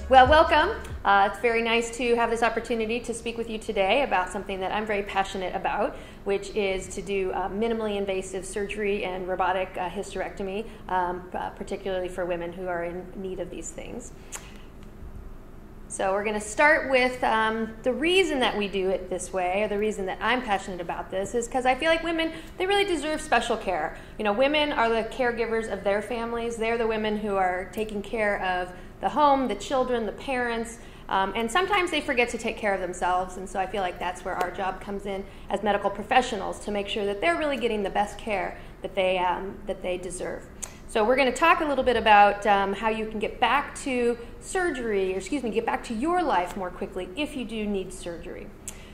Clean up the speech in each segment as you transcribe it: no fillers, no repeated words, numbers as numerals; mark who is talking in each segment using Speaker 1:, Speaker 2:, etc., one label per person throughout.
Speaker 1: Well, welcome. It's very nice to have this opportunity to speak with you today about something that I'm very passionate about, which is to do minimally invasive surgery and robotic hysterectomy, particularly for women who are in need of these things. So we're going to start with the reason that we do it this way, or the reason that I'm passionate about this, is because I feel like women, they really deserve special care. You know, women are the caregivers of their families. They're the women who are taking care of the home, the children, the parents, and sometimes they forget to take care of themselves, and so I feel like that's where our job comes in as medical professionals, to make sure that they're really getting the best care that they deserve. So we're going to talk a little bit about how you can get back to surgery, or get back to your life more quickly if you do need surgery.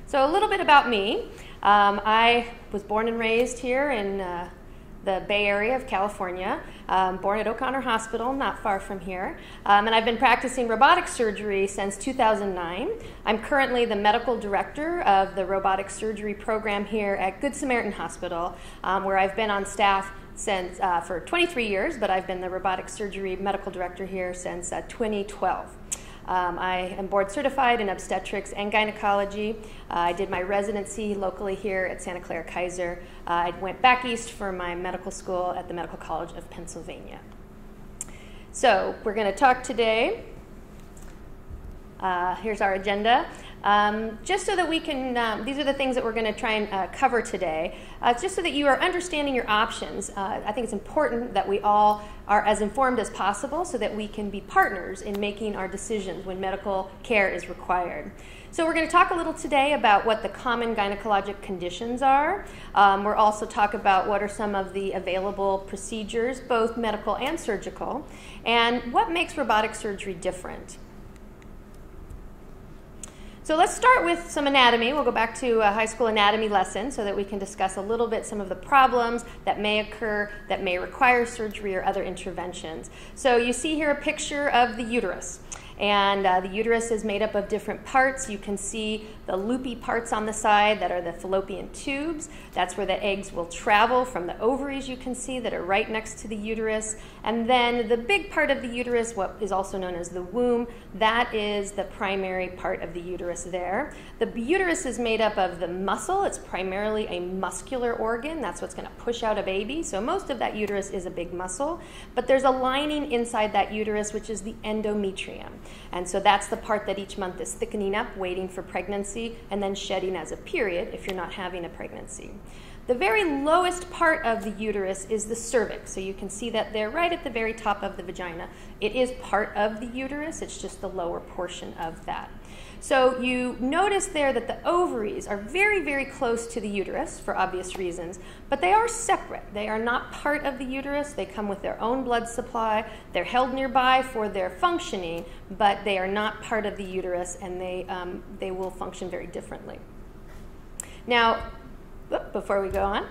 Speaker 1: So a little bit about me. I was born and raised here in the Bay Area of California, born at O'Connor Hospital, not far from here. And I've been practicing robotic surgery since 2009. I'm currently the medical director of the robotic surgery program here at Good Samaritan Hospital, where I've been on staff since for 23 years, but I've been the robotic surgery medical director here since 2012. I am board certified in obstetrics and gynecology. I did my residency locally here at Santa Clara Kaiser. I went back east for my medical school at the Medical College of Pennsylvania. So we're going to talk today. Here's our agenda. Just so that we can, these are the things that we're going to try and cover today, just so that you are understanding your options. I think it's important that we all are as informed as possible so that we can be partners in making our decisions when medical care is required. So we're going to talk a little today about what the common gynecologic conditions are. We'll also talk about what are some of the available procedures, both medical and surgical, and what makes robotic surgery different. So let's start with some anatomy. We'll go back to a high school anatomy lesson so that we can discuss a little bit some of the problems that may occur that may require surgery or other interventions. So you see here a picture of the uterus. And the uterus is made up of different parts. You can see the loopy parts on the side that are the fallopian tubes. That's where the eggs will travel from the ovaries, you can see, that are right next to the uterus. And then the big part of the uterus, what is also known as the womb, that is the primary part of the uterus there. The uterus is made up of the muscle. It's primarily a muscular organ. That's what's going to push out a baby. So most of that uterus is a big muscle. But there's a lining inside that uterus, which is the endometrium. And so that's the part that each month is thickening up, waiting for pregnancy, and then shedding as a period if you're not having a pregnancy. The very lowest part of the uterus is the cervix. So you can see that there right at the very top of the vagina. It is part of the uterus. It's just the lower portion of that. So you notice there that the ovaries are very, very close to the uterus for obvious reasons, but they are separate. They are not part of the uterus. They come with their own blood supply. They're held nearby for their functioning, but they are not part of the uterus, and they will function very differently. Now, before we go on,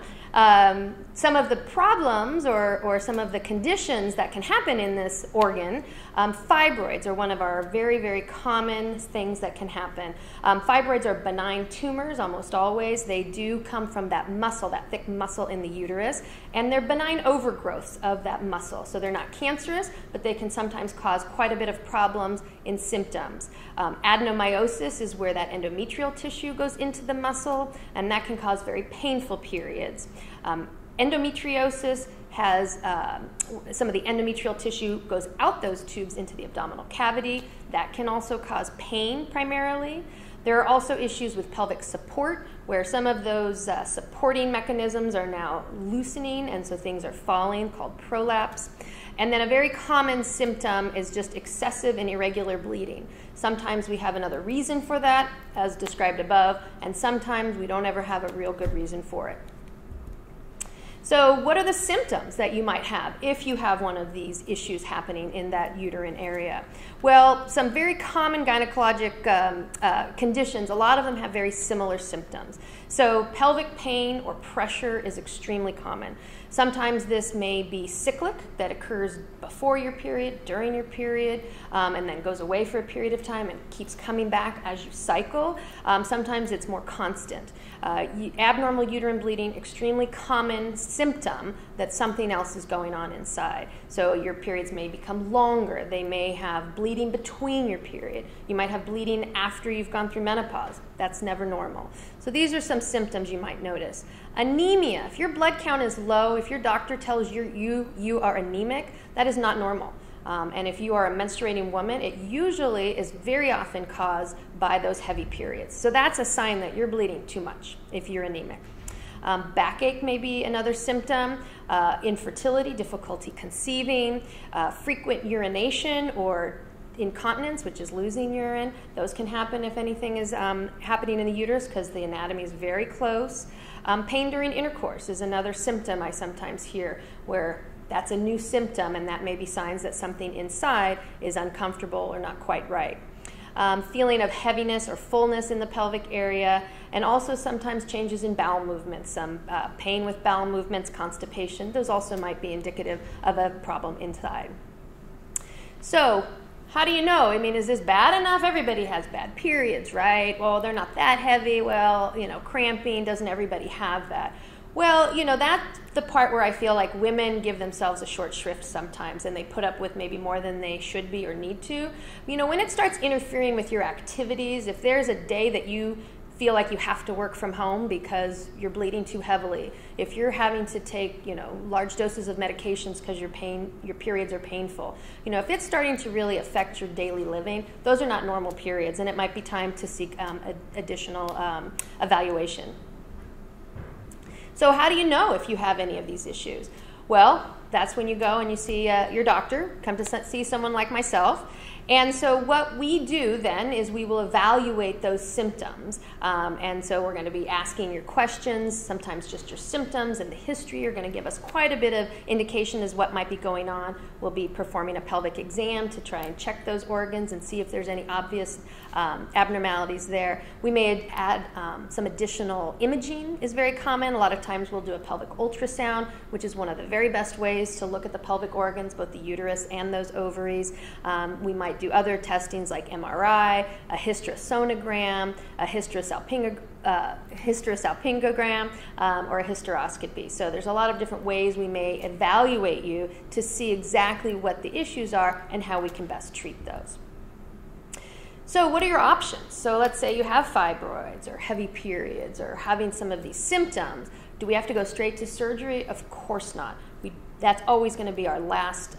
Speaker 1: some of the problems or some of the conditions that can happen in this organ, fibroids are one of our very, very common things that can happen. Fibroids are benign tumors almost always. They do come from that muscle, that thick muscle in the uterus, and they're benign overgrowths of that muscle. So they're not cancerous, but they can sometimes cause quite a bit of problems in symptoms. Adenomyosis is where that endometrial tissue goes into the muscle, and that can cause very painful periods. Endometriosis has some of the endometrial tissue goes out those tubes into the abdominal cavity. That can also cause pain primarily. There are also issues with pelvic support, where some of those supporting mechanisms are now loosening, and so things are falling, called prolapse. And then a very common symptom is just excessive and irregular bleeding. Sometimes we have another reason for that, as described above, and sometimes we don't ever have a real good reason for it. So what are the symptoms that you might have if you have one of these issues happening in that uterine area? Well, some very common gynecologic conditions, a lot of them have very similar symptoms. So pelvic pain or pressure is extremely common. Sometimes this may be cyclic, that occurs before your period, during your period, and then goes away for a period of time and keeps coming back as you cycle. Sometimes it's more constant. Abnormal uterine bleeding, extremely common symptom that something else is going on inside. So your periods may become longer. They may have bleeding between your period. You might have bleeding after you've gone through menopause. That's never normal. So these are some symptoms you might notice. Anemia. If your blood count is low, if your doctor tells you are anemic, that is not normal. And if you are a menstruating woman, it usually is very often caused by those heavy periods. So that's a sign that you're bleeding too much if you're anemic. Backache may be another symptom. Infertility, difficulty conceiving, frequent urination or incontinence, which is losing urine. Those can happen if anything is happening in the uterus because the anatomy is very close. Pain during intercourse is another symptom I sometimes hear where that's a new symptom, and that may be signs that something inside is uncomfortable or not quite right. Feeling of heaviness or fullness in the pelvic area, and also sometimes changes in bowel movements, some pain with bowel movements, constipation. Those also might be indicative of a problem inside. So, how do you know? I mean, is this bad enough? Everybody has bad periods, right? Well, they're not that heavy. Well, cramping, doesn't everybody have that? Well, that's the part where I feel like women give themselves a short shrift sometimes, and they put up with maybe more than they should be or need to. When it starts interfering with your activities, if there's a day that you feel like you have to work from home because you're bleeding too heavily, if you're having to take, large doses of medications because your periods are painful, if it's starting to really affect your daily living, those are not normal periods, and it might be time to seek additional evaluation. So how do you know if you have any of these issues? Well, that's when you go and you see your doctor, come to see someone like myself. And so what we do then is we will evaluate those symptoms. And so we're going to be asking your questions, sometimes just your symptoms and the history are going to give us quite a bit of indication as what might be going on. We'll be performing a pelvic exam to try and check those organs and see if there's any obvious abnormalities there. We may add some additional imaging is very common. A lot of times we'll do a pelvic ultrasound, which is one of the very best ways to look at the pelvic organs, both the uterus and those ovaries. We might do other testings like MRI, a hysterosonogram, a hysterosalpingogram, or a hysteroscopy. So there's a lot of different ways we may evaluate you to see exactly what the issues are and how we can best treat those. So what are your options? So let's say you have fibroids or heavy periods or having some of these symptoms. Do we have to go straight to surgery? Of course not. That's always going to be our last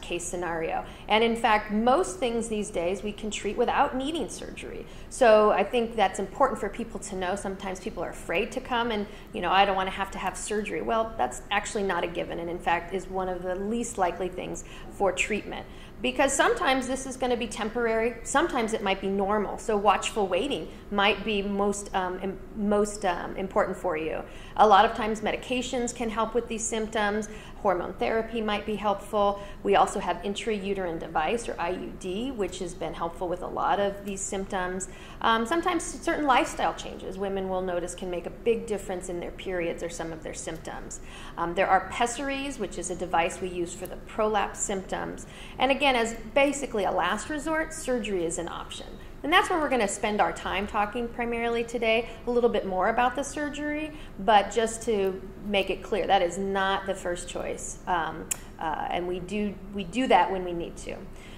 Speaker 1: case scenario. And in fact, most things these days we can treat without needing surgery. So I think that's important for people to know. Sometimes people are afraid to come and, I don't want to have surgery. Well, that's actually not a given, and in fact is one of the least likely things for treatment. Because sometimes this is going to be temporary, sometimes it might be normal. So watchful waiting might be most important for you. A lot of times medications can help with these symptoms. Hormone therapy might be helpful. We also have intrauterine device, or IUD, which has been helpful with a lot of these symptoms. Sometimes certain lifestyle changes women will notice can make a big difference in their periods or some of their symptoms. There are pessaries, which is a device we use for the prolapse symptoms. And again, as basically a last resort, surgery is an option. And that's where we're going to spend our time talking primarily today, a little bit more about the surgery, but just to make it clear, that is not the first choice, and we do that when we need to.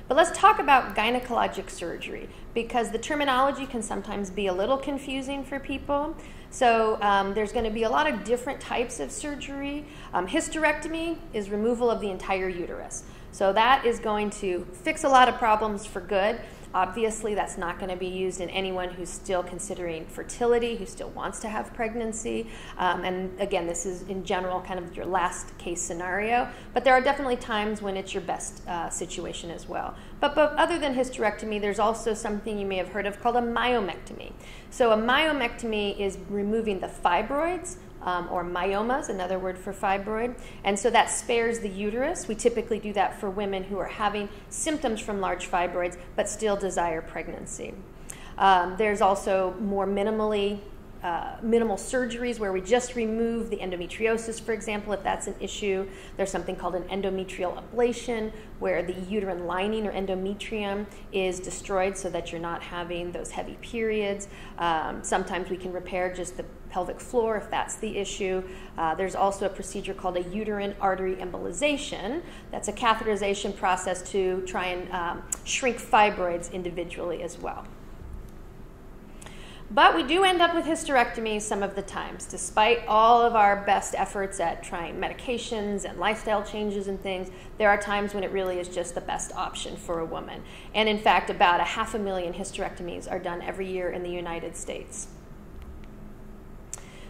Speaker 1: But let's talk about gynecologic surgery, because the terminology can sometimes be a little confusing for people. So there's going to be a lot of different types of surgery. Hysterectomy is removal of the entire uterus. So that is going to fix a lot of problems for good. Obviously, that's not going to be used in anyone who's still considering fertility, who still wants to have pregnancy. And again, this is in general kind of your last case scenario. But there are definitely times when it's your best situation as well. But other than hysterectomy, there's also something you may have heard of called a myomectomy. So a myomectomy is removing the fibroids, or myomas, another word for fibroid. And so that spares the uterus. We typically do that for women who are having symptoms from large fibroids but still desire pregnancy. There's also more minimally minimal surgeries where we just remove the endometriosis, for example, if that's an issue. There's something called an endometrial ablation where the uterine lining or endometrium is destroyed so that you're not having those heavy periods. Sometimes we can repair just the pelvic floor if that's the issue. There's also a procedure called a uterine artery embolization. That's a catheterization process to try and shrink fibroids individually as well. But we do end up with hysterectomies some of the times. Despite all of our best efforts at trying medications and lifestyle changes and things, there are times when it really is just the best option for a woman. And in fact, about 500,000 hysterectomies are done every year in the United States.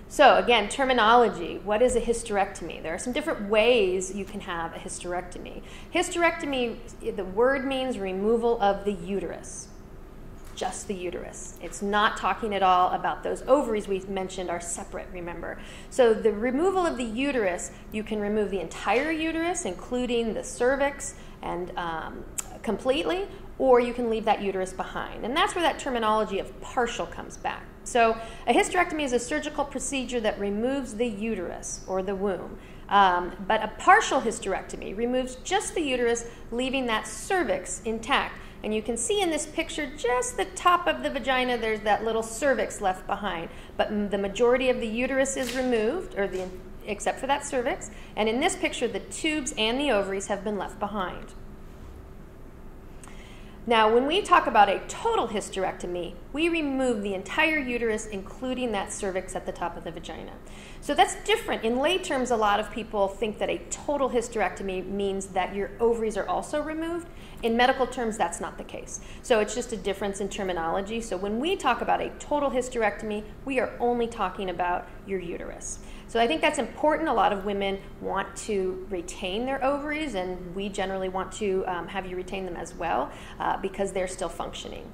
Speaker 1: So again, terminology. What is a hysterectomy? There are some different ways you can have a hysterectomy. Hysterectomy, the word means removal of the uterus. Just the uterus. It's not talking at all about those ovaries we mentioned are separate, remember. So the removal of the uterus, you can remove the entire uterus, including the cervix, and completely, or you can leave that uterus behind. And that's where that terminology of partial comes back. So a hysterectomy is a surgical procedure that removes the uterus or the womb. But a partial hysterectomy removes just the uterus, leaving that cervix intact. And you can see in this picture just the top of the vagina, there's that little cervix left behind. But the majority of the uterus is removed, except for that cervix. And in this picture, the tubes and the ovaries have been left behind. Now, when we talk about a total hysterectomy, we remove the entire uterus, including that cervix at the top of the vagina. So that's different. In lay terms, a lot of people think that a total hysterectomy means that your ovaries are also removed. In medical terms, that's not the case. So it's just a difference in terminology. So when we talk about a total hysterectomy, we are only talking about your uterus. So I think that's important. A lot of women want to retain their ovaries, and we generally want to have you retain them as well because they're still functioning.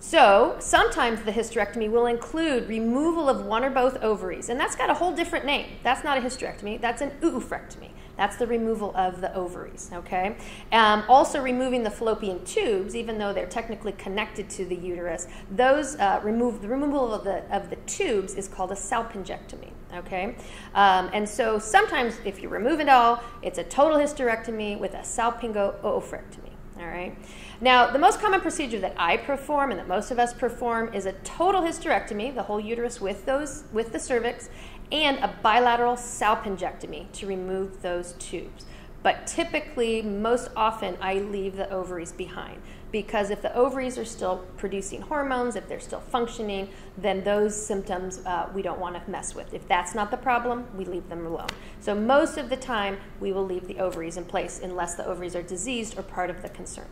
Speaker 1: So sometimes the hysterectomy will include removal of one or both ovaries, and that's got a whole different name. That's not a hysterectomy. That's an oophorectomy. That's the removal of the ovaries, okay? Also removing the fallopian tubes, even though they're technically connected to the uterus, those the removal of the tubes is called a salpingectomy, okay? And so sometimes if you remove it all, it's a total hysterectomy with a salpingo-oophorectomy, all right? Now, the most common procedure that I perform and that most of us perform is a total hysterectomy, the whole uterus with the cervix, and a bilateral salpingectomy to remove those tubes. But typically, most often, I leave the ovaries behind because if the ovaries are still producing hormones, if they're still functioning, then those symptoms we don't want to mess with. If that's not the problem, we leave them alone. So most of the time, we will leave the ovaries in place unless the ovaries are diseased or part of the concern.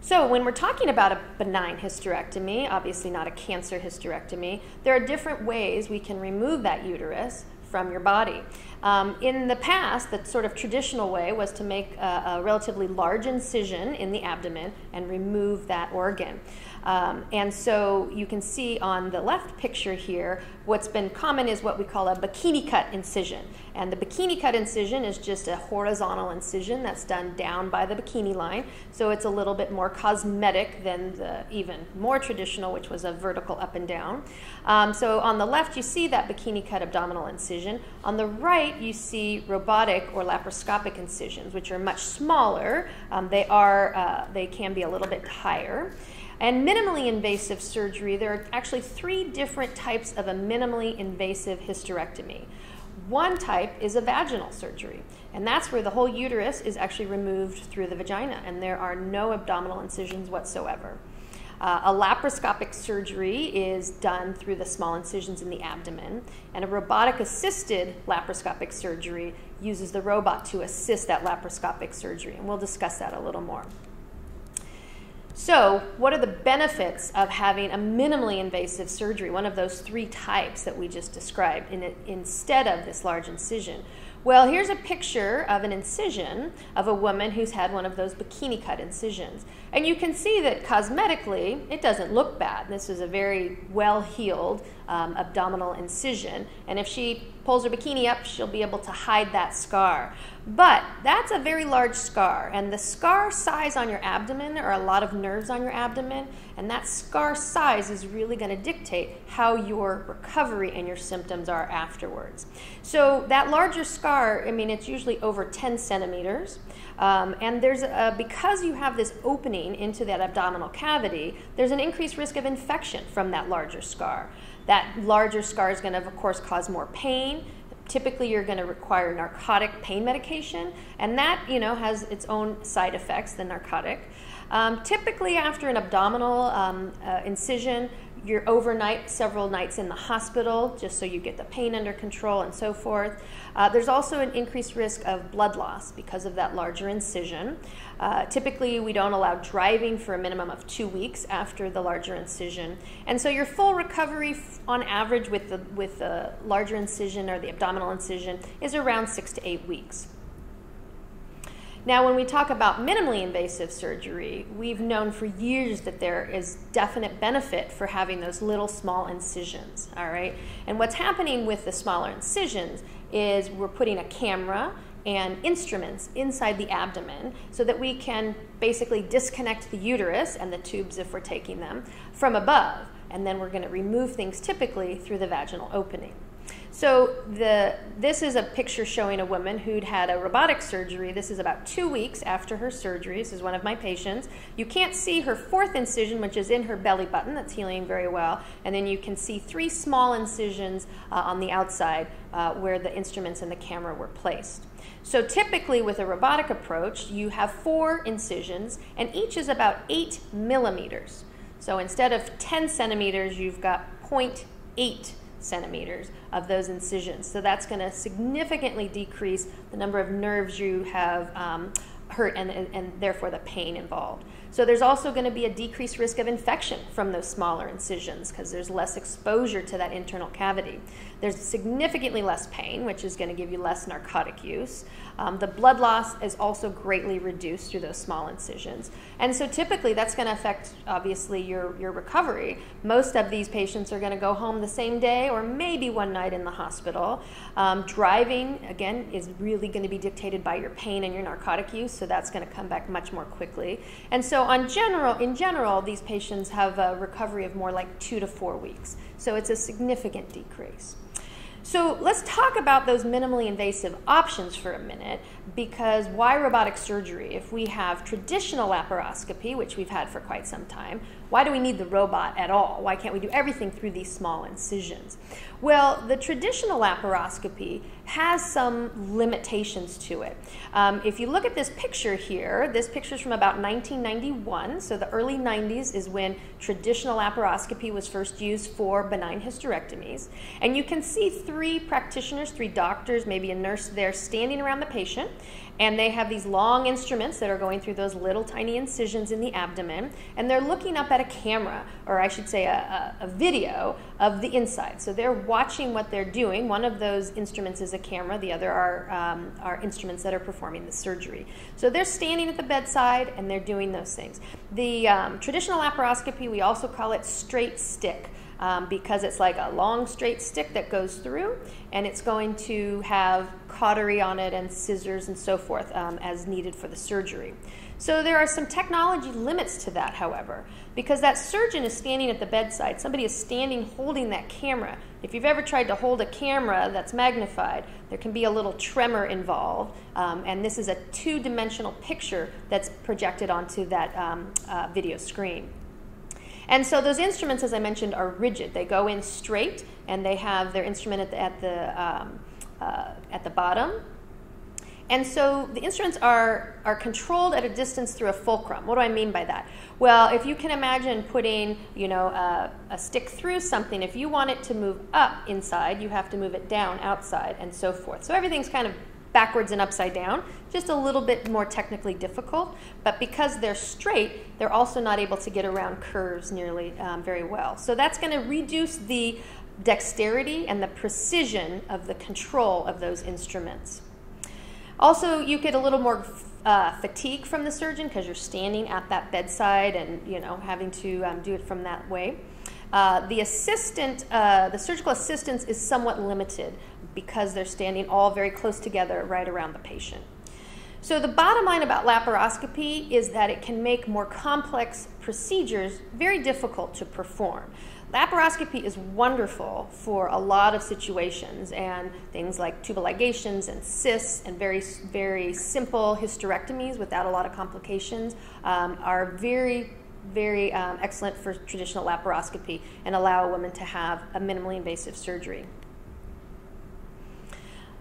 Speaker 1: So when we're talking about a benign hysterectomy, obviously not a cancer hysterectomy, there are different ways we can remove that uterus from your body. In the past, the sort of traditional way was to make a relatively large incision in the abdomen and remove that organ. And so you can see on the left picture here, what's been common is what we call a bikini cut incision. And the bikini cut incision is just a horizontal incision that's done down by the bikini line. So it's a little bit more cosmetic than the even more traditional, which was a vertical up and down. So on the left, you see that bikini cut abdominal incision. On the right, you see robotic or laparoscopic incisions, which are much smaller. They can be a little bit higher. And minimally invasive surgery, there are actually 3 different types of a minimally invasive hysterectomy. One type is a vaginal surgery, and that's where the whole uterus is actually removed through the vagina, and there are no abdominal incisions whatsoever. A laparoscopic surgery is done through the small incisions in the abdomen, and a robotic-assisted laparoscopic surgery uses the robot to assist that laparoscopic surgery, and we'll discuss that a little more. So what are the benefits of having a minimally invasive surgery, one of those 3 types that we just described, instead of this large incision? Well, here's a picture of an incision of a woman who's had one of those bikini cut incisions. And you can see that cosmetically, it doesn't look bad. This is a very well-healed abdominal incision. And if she pulls her bikini up, she'll be able to hide that scar. But that's a very large scar. And the scar size on your abdomen, there are a lot of nerves on your abdomen, and that scar size is really going to dictate how your recovery and your symptoms are afterwards. So that larger scar, I mean, it's usually over 10 centimeters. And there's because you have this opening into that abdominal cavity, there's an increased risk of infection from that larger scar. That larger scar is going to, of course, cause more pain. Typically, you're going to require narcotic pain medication, and that, has its own side effects, the narcotic. Typically, after an abdominal incision, you're overnight, several nights in the hospital, just so you get the pain under control and so forth. There's also an increased risk of blood loss because of that larger incision. Typically, we don't allow driving for a minimum of 2 weeks after the larger incision. And so your full recovery on average with the larger incision or the abdominal incision is around 6 to 8 weeks. Now, when we talk about minimally invasive surgery, we've known for years that there is definite benefit for having those little small incisions, all right? And what's happening with the smaller incisions is we're putting a camera and instruments inside the abdomen so that we can basically disconnect the uterus and the tubes, if we're taking them, from above. And then we're going to remove things typically through the vaginal opening. So this is a picture showing a woman who'd had a robotic surgery. This is about 2 weeks after her surgery. This is one of my patients. You can't see her fourth incision, which is in her belly button. That's healing very well. And then you can see 3 small incisions on the outside where the instruments and the camera were placed. So typically with a robotic approach, you have 4 incisions, and each is about 8 millimeters. So instead of 10 centimeters, you've got 0.8 centimeters of those incisions. So that's going to significantly decrease the number of nerves you have hurt and therefore the pain involved. So there's also going to be a decreased risk of infection from those smaller incisions because there's less exposure to that internal cavity. There's significantly less pain, which is going to give you less narcotic use. The blood loss is also greatly reduced through those small incisions. And so typically that's going to affect, obviously, your recovery. Most of these patients are going to go home the same day or maybe one night in the hospital. Driving, again, is really going to be dictated by your pain and your narcotic use, so that's going to come back much more quickly. And so in general, these patients have a recovery of more like 2 to 4 weeks. So it's a significant decrease. So let's talk about those minimally invasive options for a minute, because why robotic surgery? If we have traditional laparoscopy, which we've had for quite some time, why do we need the robot at all? Why can't we do everything through these small incisions? Well, the traditional laparoscopy has some limitations to it. If you look at this picture here, this picture is from about 1991, so the early 90s is when traditional laparoscopy was first used for benign hysterectomies. And you can see 3 practitioners, 3 doctors, maybe a nurse there standing around the patient, and they have these long instruments that are going through those little tiny incisions in the abdomen, and they're looking up at a camera, or I should say a video of the inside. So they're watching what they're doing. One of those instruments is a camera, the other are instruments that are performing the surgery. So they're standing at the bedside and they're doing those things. The traditional laparoscopy, we also call it straight stick. Because it's like a long straight stick that goes through, and it's going to have cautery on it and scissors and so forth as needed for the surgery. So there are some technology limits to that, however, because that surgeon is standing at the bedside. Somebody is standing holding that camera. If you've ever tried to hold a camera that's magnified, there can be a little tremor involved, and this is a 2-dimensional picture that's projected onto that video screen. And so those instruments, as I mentioned, are rigid. They go in straight, and they have their instrument at the bottom. And so the instruments are controlled at a distance through a fulcrum. What do I mean by that? Well, if you can imagine putting, a stick through something, if you want it to move up inside, you have to move it down outside, and so forth. So everything's kind of backwards and upside down, just a little bit more technically difficult, but because they're straight, they're also not able to get around curves nearly very well. So that's going to reduce the dexterity and the precision of the control of those instruments. Also, you get a little more fatigue from the surgeon because you're standing at that bedside and having to do it from that way. The surgical assistance is somewhat limited because they're standing all very close together right around the patient. So the bottom line about laparoscopy is that it can make more complex procedures very difficult to perform. Laparoscopy is wonderful for a lot of situations, and things like tubal ligations and cysts and very, very simple hysterectomies without a lot of complications are very, very excellent for traditional laparoscopy and allow a woman to have a minimally invasive surgery.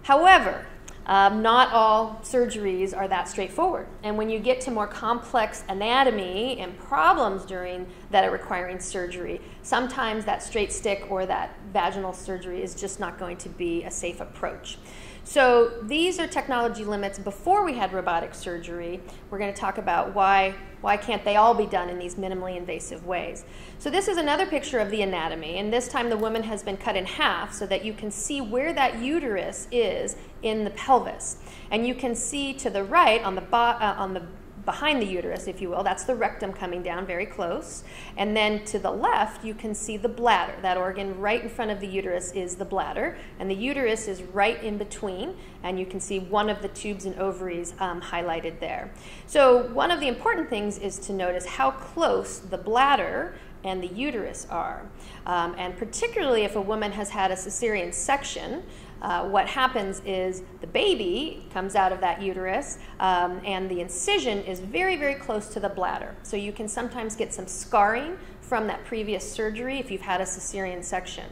Speaker 1: However, not all surgeries are that straightforward. And when you get to more complex anatomy and problems that are requiring surgery, sometimes that straight stick or that vaginal surgery is just not going to be a safe approach. So these are technology limits before we had robotic surgery. We're going to talk about why can't they all be done in these minimally invasive ways. So this is another picture of the anatomy, and this time the woman has been cut in half so that you can see where that uterus is in the pelvis. And you can see to the right on the behind the uterus, if you will, that's the rectum coming down very close. And then to the left, you can see the bladder. That organ right in front of the uterus is the bladder, and the uterus is right in between, and you can see one of the tubes and ovaries highlighted there. So one of the important things is to notice how close the bladder and the uterus are. And particularly if a woman has had a cesarean section, what happens is the baby comes out of that uterus and the incision is very, very close to the bladder. So you can sometimes get some scarring from that previous surgery if you've had a cesarean section.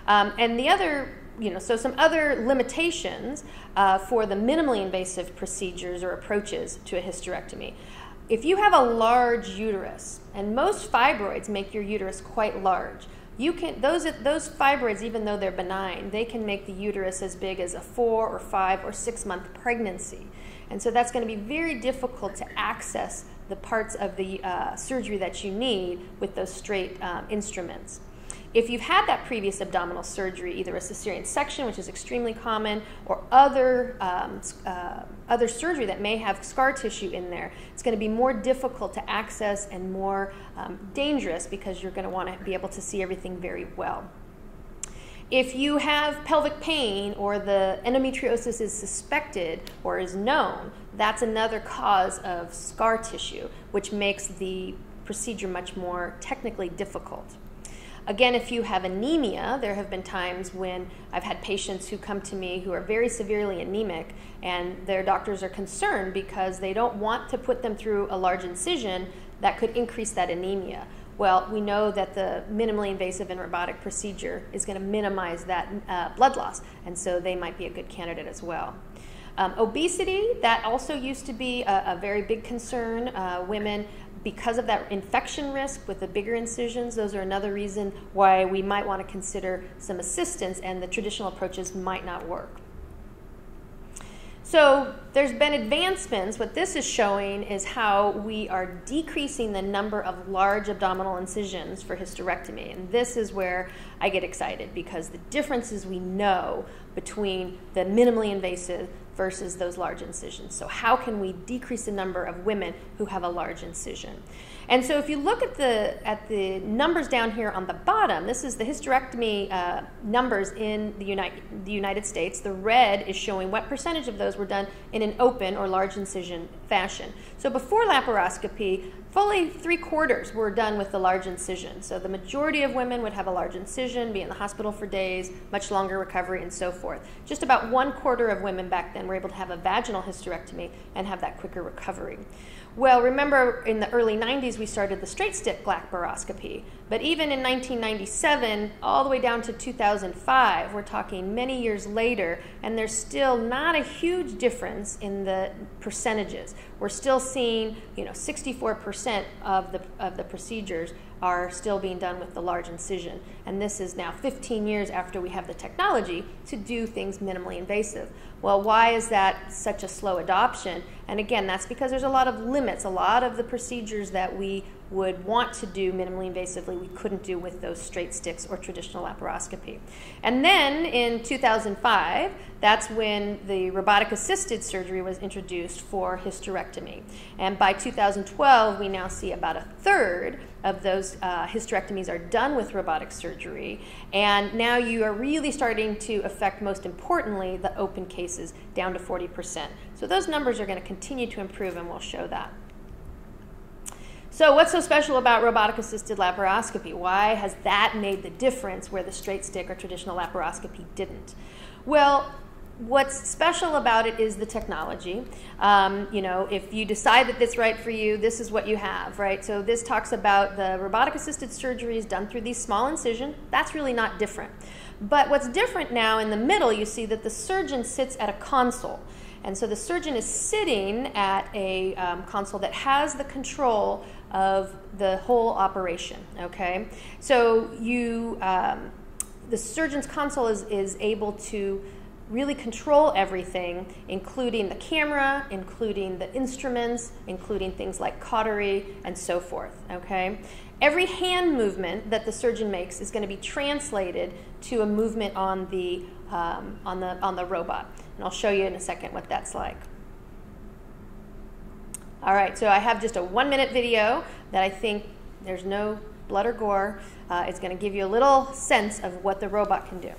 Speaker 1: And the other, so some other limitations for the minimally invasive procedures or approaches to a hysterectomy. If you have a large uterus, and most fibroids make your uterus quite large, those fibroids, even though they're benign, they can make the uterus as big as a 4 or 5 or 6 month pregnancy. And so that's going to be very difficult to access the parts of the surgery that you need with those straight instruments. If you've had that previous abdominal surgery, either a cesarean section, which is extremely common, or other surgery that may have scar tissue in there, it's going to be more difficult to access and more dangerous because you're going to want to be able to see everything very well. If you have pelvic pain or the endometriosis is suspected or is known, that's another cause of scar tissue, which makes the procedure much more technically difficult. Again, if you have anemia, there have been times when I've had patients who come to me who are very severely anemic, and their doctors are concerned because they don't want to put them through a large incision that could increase that anemia. Well, we know that the minimally invasive and robotic procedure is going to minimize that blood loss, and so they might be a good candidate as well. Obesity, that also used to be a very big concern. Women, because of that infection risk with the bigger incisions, those are another reason why we might want to consider some assistance, and the traditional approaches might not work. So there's been advancements. What this is showing is how we are decreasing the number of large abdominal incisions for hysterectomy. And this is where I get excited, because the differences we know between the minimally invasive versus those large incisions. So how can we decrease the number of women who have a large incision? And so if you look at the numbers down here on the bottom, this is the hysterectomy numbers in the United States. The red is showing what percentage of those were done in an open or large incision fashion. So before laparoscopy, fully 3/4 were done with the large incision. So the majority of women would have a large incision, be in the hospital for days, much longer recovery, and so forth. Just about 1/4 of women back then were able to have a vaginal hysterectomy and have that quicker recovery. Well, remember in the early 90s we started the straight stick laparoscopy, but even in 1997 all the way down to 2005, we're talking many years later, and there's still not a huge difference in the percentages. We're still seeing, 64% of the procedures are still being done with the large incision, and this is now 15 years after we have the technology to do things minimally invasive. Well, why is that such a slow adoption? And again, that's because there's a lot of limits. A lot of the procedures that we would want to do minimally invasively we couldn't do with those straight sticks or traditional laparoscopy. And then in 2005, that's when the robotic-assisted surgery was introduced for hysterectomy. And by 2012, we now see about a third of those hysterectomies are done with robotic surgery. And now you are really starting to affect, most importantly, the open cases down to 40%. So those numbers are going to continue to improve, and we'll show that. So what's so special about robotic-assisted laparoscopy? Why has that made the difference where the straight stick or traditional laparoscopy didn't? Well, what's special about it is the technology. You know, if you decide that it's right for you, this is what you have, right? So this talks about the robotic-assisted surgeries done through these small incisions. That's really not different. But what's different now, in the middle, you see that the surgeon sits at a console. And so the surgeon is sitting at a console that has the control of the whole operation, okay? So the surgeon's console is able to really control everything, including the camera, including the instruments, including things like cautery, and so forth, okay? Every hand movement that the surgeon makes is going to be translated to a movement on the robot. And I'll show you in a second what that's like. All right, so I have just a 1-minute video that I think there's no blood or gore. It's going to give you a little sense of what the robot can do.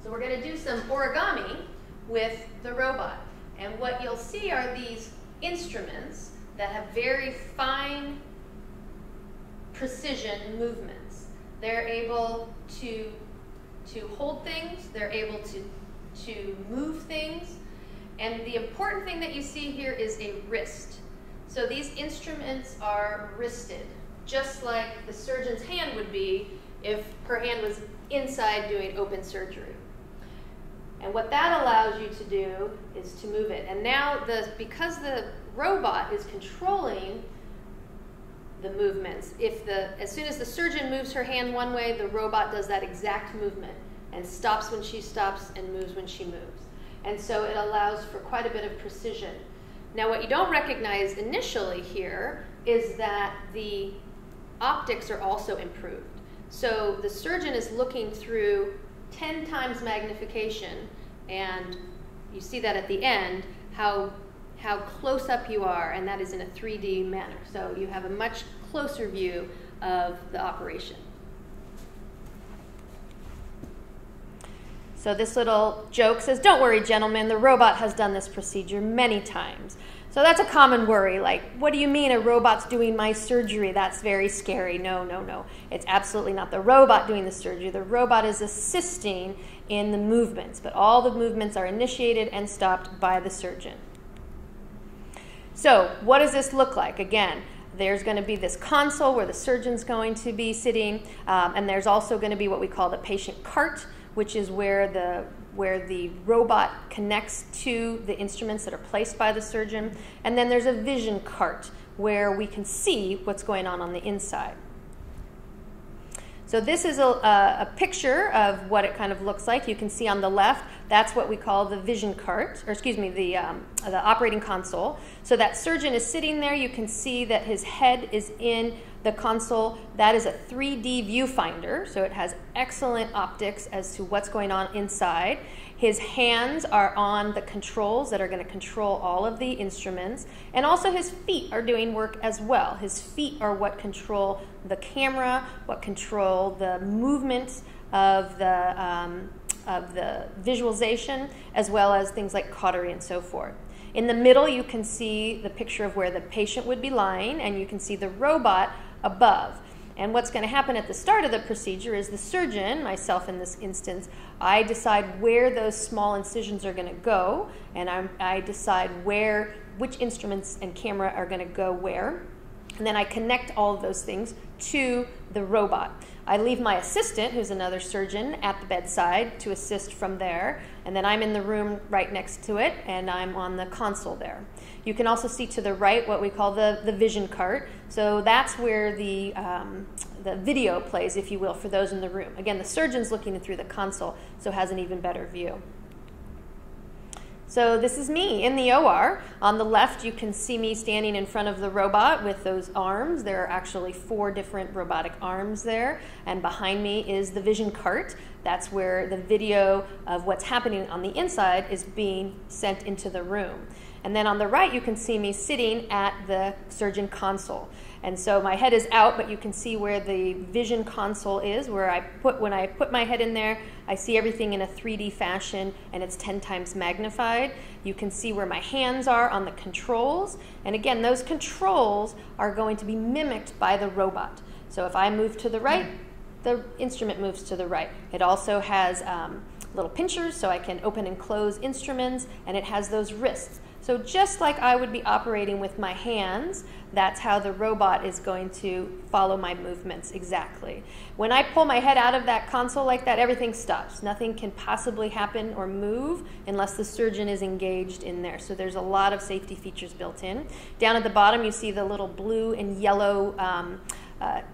Speaker 1: So we're going to do some origami with the robot. And what you'll see are these instruments that have very fine precision movements. They're able to hold things, they're able to move things, and the important thing that you see here is a wrist. So these instruments are wristed, just like the surgeon's hand would be if her hand was inside doing open surgery. And what that allows you to do is to move it. And now, because the robot is controlling the movements, as soon as the surgeon moves her hand one way, the robot does that exact movement and stops when she stops and moves when she moves. And so it allows for quite a bit of precision. Now, what you don't recognize initially here is that the optics are also improved. So the surgeon is looking through 10 times magnification, and you see that at the end, how close up you are, and that is in a 3D manner. So you have a much closer view of the operation. So this little joke says, "Don't worry, gentlemen, the robot has done this procedure many times." So that's a common worry, like, what do you mean a robot's doing my surgery? That's very scary. No, no, no. It's absolutely not the robot doing the surgery. The robot is assisting in the movements, but all the movements are initiated and stopped by the surgeon. So what does this look like? Again, there's going to be this console where the surgeon's going to be sitting, and there's also going to be what we call the patient cart, which is where the robot connects to the instruments that are placed by the surgeon. And then there's a vision cart where we can see what's going on the inside. So this is a picture of what it kind of looks like. You can see on the left, that's what we call the vision cart, or excuse me, the operating console. So that surgeon is sitting there. You can see that his head is in the console. That is a 3D viewfinder, so it has excellent optics as to what's going on inside. His hands are on the controls that are going to control all of the instruments, and also his feet are doing work as well. His feet are what control the camera, what control the movement of the visualization, as well as things like cautery and so forth. In the middle, you can see the picture of where the patient would be lying, and you can see the robot above. And what's going to happen at the start of the procedure is the surgeon, myself in this instance, I decide where those small incisions are going to go, and I decide which instruments and camera are going to go where. And then I connect all of those things to the robot. I leave my assistant, who's another surgeon, at the bedside to assist from there. And then I'm in the room right next to it, and I'm on the console there. You can also see to the right what we call the vision cart. So that's where the video plays, if you will, for those in the room. Again, the surgeon's looking through the console, so has an even better view. So this is me in the OR. On the left, you can see me standing in front of the robot with those arms. There are actually 4 different robotic arms there. And behind me is the vision cart. That's where the video of what's happening on the inside is being sent into the room. And then on the right, you can see me sitting at the surgeon console. And so my head is out, but you can see where the vision console is, where when I put my head in there, I see everything in a 3D fashion, and it's 10 times magnified. You can see where my hands are on the controls. And again, those controls are going to be mimicked by the robot. So if I move to the right, the instrument moves to the right. It also has little pinchers, so I can open and close instruments, and it has those wrists. So just like I would be operating with my hands, that's how the robot is going to follow my movements exactly. When I pull my head out of that console like that, everything stops. Nothing can possibly happen or move unless the surgeon is engaged in there. So there's a lot of safety features built in. Down at the bottom, you see the little blue and yellow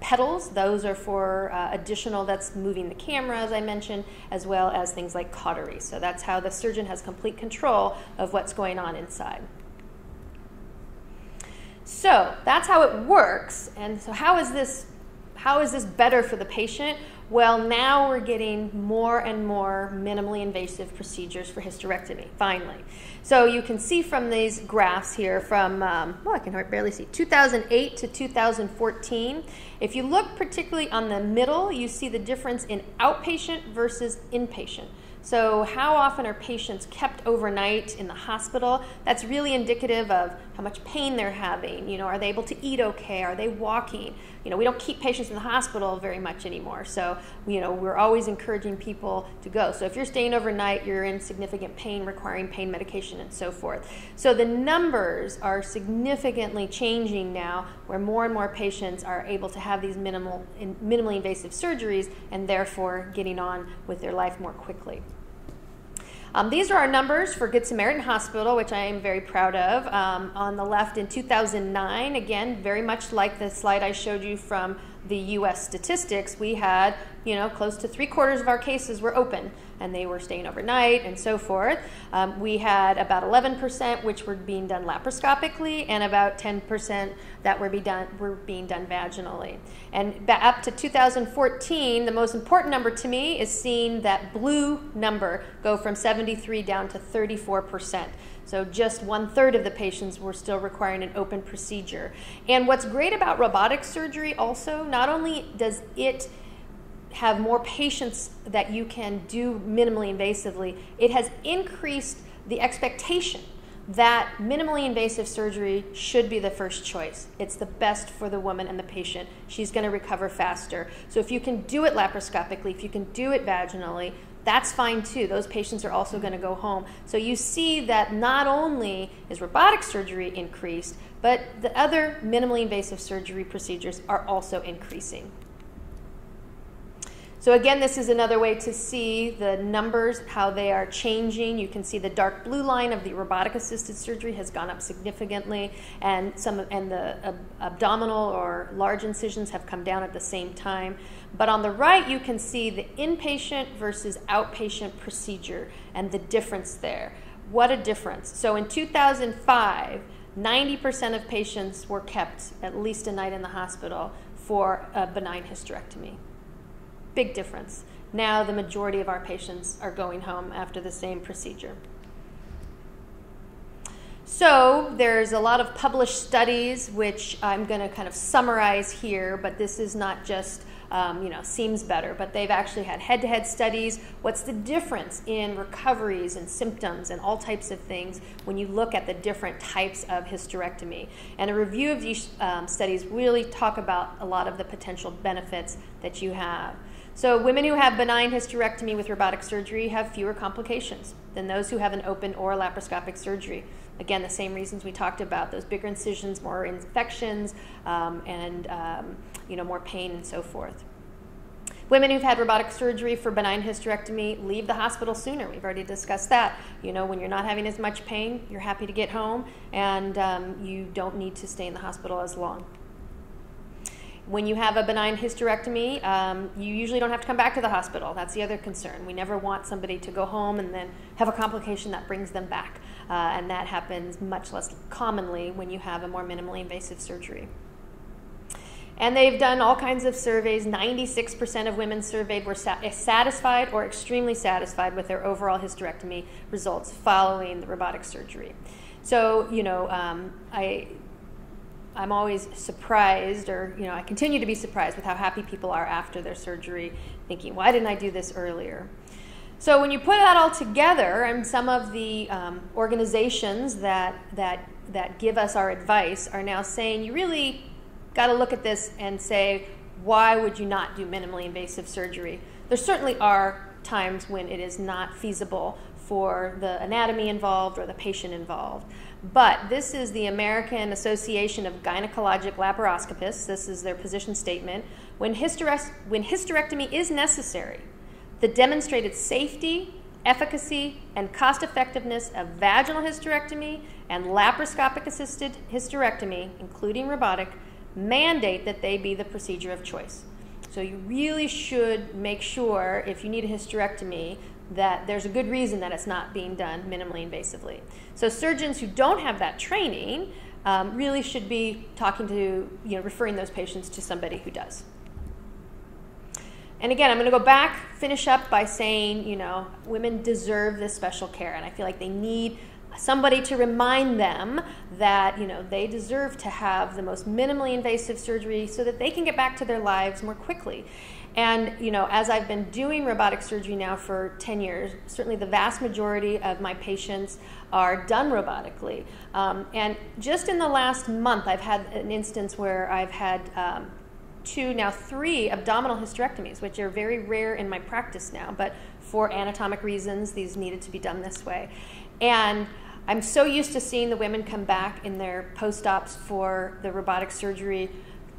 Speaker 1: pedals. Those are for additional, that's moving the camera, as I mentioned, as well as things like cautery. So that's how the surgeon has complete control of what's going on inside. So that's how it works. And so how is this better for the patient? Well, now we're getting more and more minimally invasive procedures for hysterectomy, finally. So you can see from these graphs here from, well, I can barely see, 2008 to 2014. If you look particularly on the middle, you see the difference in outpatient versus inpatient. So how often are patients kept overnight in the hospital? That's really indicative of how much pain they're having. You know, are they able to eat okay? Are they walking? You know, we don't keep patients in the hospital very much anymore. So, you know, we're always encouraging people to go. So if you're staying overnight, you're in significant pain, requiring pain medication and so forth. So the numbers are significantly changing now, where more and more patients are able to have these minimally invasive surgeries and therefore getting on with their life more quickly. These are our numbers for Good Samaritan Hospital, which I am very proud of. On the left in 2009, again, very much like the slide I showed you from the U.S. statistics, we had, you know, close to 3/4 of our cases were open, and they were staying overnight and so forth. We had about 11% which were being done laparoscopically, and about 10% that were being done vaginally. And up to 2014, the most important number to me is seeing that blue number go from 73 down to 34%. So just 1/3 of the patients were still requiring an open procedure. And what's great about robotic surgery also, not only does it have more patients that you can do minimally invasively, it has increased the expectation that minimally invasive surgery should be the first choice. It's the best for the woman and the patient. She's going to recover faster. So if you can do it laparoscopically, if you can do it vaginally, that's fine too. Those patients are also going to go home. So you see that not only is robotic surgery increased, but the other minimally invasive surgery procedures are also increasing. So again, this is another way to see the numbers, how they are changing. You can see the dark blue line of the robotic-assisted surgery has gone up significantly, and the abdominal or large incisions have come down at the same time. But on the right, you can see the inpatient versus outpatient procedure and the difference there. What a difference. So in 2005, 90% of patients were kept at least a night in the hospital for a benign hysterectomy. Big difference. Now the majority of our patients are going home after the same procedure. So there's a lot of published studies, which I'm going to kind of summarize here, but this is not just seems better, but they've actually had head-to-head studies. What's the difference in recoveries and symptoms and all types of things when you look at the different types of hysterectomy? And a review of these studies really talk about a lot of the potential benefits that you have. So women who have benign hysterectomy with robotic surgery have fewer complications than those who have an open or laparoscopic surgery. Again, the same reasons we talked about, those bigger incisions, more infections, and more pain and so forth. Women who've had robotic surgery for benign hysterectomy leave the hospital sooner. We've already discussed that. You know, when you're not having as much pain, you're happy to get home, and you don't need to stay in the hospital as long. When you have a benign hysterectomy, you usually don't have to come back to the hospital. That's the other concern. We never want somebody to go home and then have a complication that brings them back. and that happens much less commonly when you have a more minimally invasive surgery. And they've done all kinds of surveys. 96% of women surveyed were satisfied or extremely satisfied with their overall hysterectomy results following the robotic surgery. So, you know, I'm always surprised, or, you know, I continue to be surprised with how happy people are after their surgery, thinking, why didn't I do this earlier? So when you put that all together, and some of the organizations that give us our advice are now saying, you really got to look at this and say, why would you not do minimally invasive surgery? There certainly are times when it is not feasible for the anatomy involved or the patient involved. But this is the American Association of Gynecologic Laparoscopists. This is their position statement. When hysterectomy is necessary, the demonstrated safety, efficacy, and cost-effectiveness of vaginal hysterectomy and laparoscopic-assisted hysterectomy, including robotic, mandate that they be the procedure of choice. So you really should make sure, if you need a hysterectomy, that there's a good reason that it's not being done minimally invasively. So surgeons who don't have that training really should be talking to, you know, referring those patients to somebody who does. And again, I'm going to go back, finish up by saying, you know, women deserve this special care, and I feel like they need somebody to remind them that, you know, they deserve to have the most minimally invasive surgery so that they can get back to their lives more quickly. And, you know, as I've been doing robotic surgery now for 10 years, certainly the vast majority of my patients are done robotically. And just in the last month, I've had an instance where I've had 2, now 3 abdominal hysterectomies, which are very rare in my practice now, but for anatomic reasons, these needed to be done this way. And I'm so used to seeing the women come back in their post-ops for the robotic surgery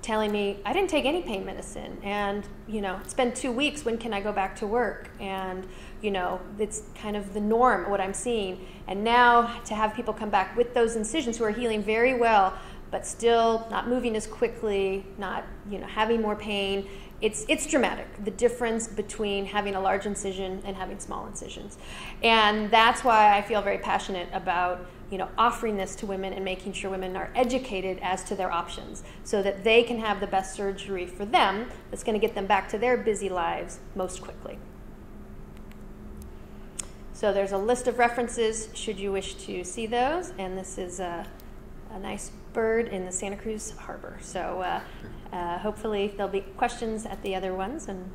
Speaker 1: telling me, I didn't take any pain medicine, and, you know, it's been 2 weeks, when can I go back to work? And, you know, it's kind of the norm, what I'm seeing. And now to have people come back with those incisions who are healing very well, but still not moving as quickly, not, you know, having more pain, it's dramatic, the difference between having a large incision and having small incisions. And that's why I feel very passionate about, you know, offering this to women and making sure women are educated as to their options so that they can have the best surgery for them that's going to get them back to their busy lives most quickly. So there's a list of references should you wish to see those, and this is a nice bird in the Santa Cruz Harbor. So hopefully there'll be questions at the other ones, and